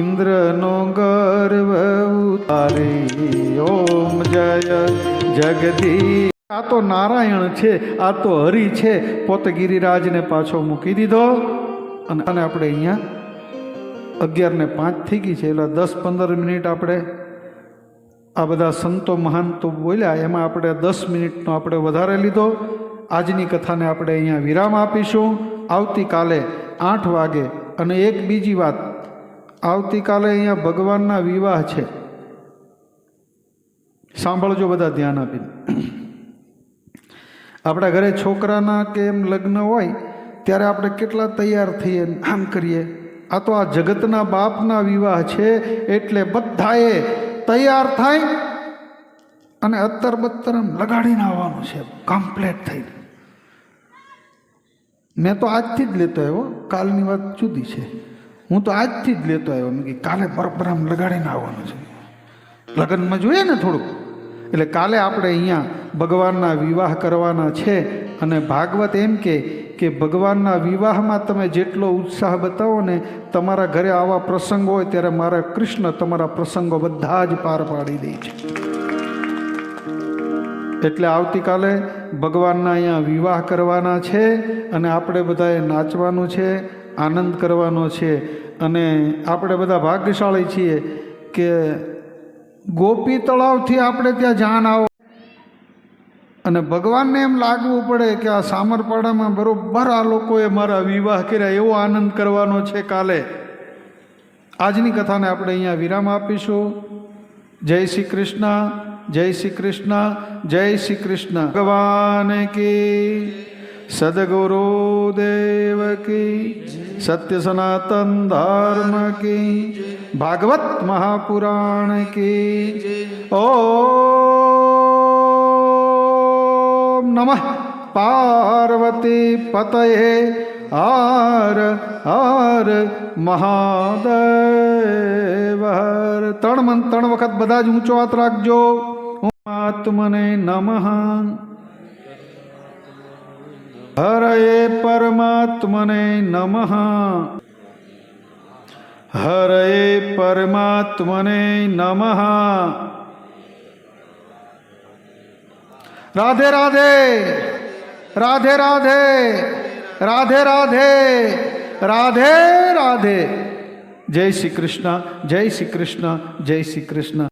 ઇન્દ્રનો ગર્વ ઉતારી ઓમ જય જગદી. આ તો નારાયણ છે, આ તો હરિ છે. પોતે ગિરિરાજને પાછો મૂકી દીધો અને આપણે અહીંયા 11:05 થઈ ગઈ છે. એટલે 10-15 મિનિટ આપણે આ બધા સંતો મહાનતો બોલ્યા, એમાં આપણે 10 મિનિટનો આપણે વધારે લીધો. આજની કથાને આપણે અહીંયા વિરામ આપીશું. આવતીકાલે 8 વાગે. અને એક બીજી વાત, આવતીકાલે અહીંયા ભગવાનના વિવાહ છે. સાંભળજો બધા ધ્યાન આપીને. આપણા ઘરે છોકરાના કે એમ લગ્ન હોય ત્યારે આપણે કેટલા તૈયાર થઈએ, આમ કરીએ. આ તો આ જગતના બાપના વિવાહ છે, એટલે બધાએ તૈયાર થાય અને અત્તર બત્તર લગાડીને આવવાનું છે, કમ્પ્લેટ થઈને. મેં તો આજથી જ લેતો આવ્યો, કાલની વાત જુદી છે. હું તો આજથી જ લેતો આવ્યો, મેં કાલે બરાબર આમ લગાડીને આવવાનું છે. લગ્નમાં જોઈએ ને થોડુંક, એટલે કાલે આપણે અહીંયા ભગવાનના વિવાહ કરવાના છે. અને ભાગવત એમ કે ભગવાનના વિવાહમાં તમે જેટલો ઉત્સાહ બતાવો ને, તમારા ઘરે આવા પ્રસંગ હોય ત્યારે મારા કૃષ્ણ તમારા પ્રસંગો બધા જ પાર પાડી દે છે. એટલે આવતીકાલે ભગવાનના અહીંયા વિવાહ કરવાના છે અને આપણે બધાએ નાચવાનું છે, આનંદ કરવાનો છે. અને આપણે બધા ભાગ્યશાળી છીએ કે ગોપી તળાવથી આપણે ત્યાં જાન આવો અને ભગવાનને એમ લાગવું પડે કે આ સામરપાડામાં બરોબર આ લોકોએ મારા વિવાહ કર્યા, એવો આનંદ કરવાનો છે કાલે. આજની કથાને આપણે અહીંયા વિરામ આપીશું. જય શ્રી કૃષ્ણ, જય શ્રી કૃષ્ણ, જય શ્રી કૃષ્ણ. ભગવાન કી, સદગુરુદેવ કી, સત્ય સનાતન ધર્મ કી, ભાગવત મહાપુરાણ કી. ઓમ નમઃ પાર્વતી પતયે હર હર મહાદેવ હર. 3 વખત બધા જ ઊંચો હાથ રાખજો. આત્મને નમઃ. હરયે પરમાત્મને નમઃ. હરયે પરમાત્મને નમઃ. રાધે રાધે, રાધે રાધે, રાધે રાધે, રાધે રાધે. જય શ્રી કૃષ્ણ, જય શ્રી કૃષ્ણ, જય શ્રી કૃષ્ણ.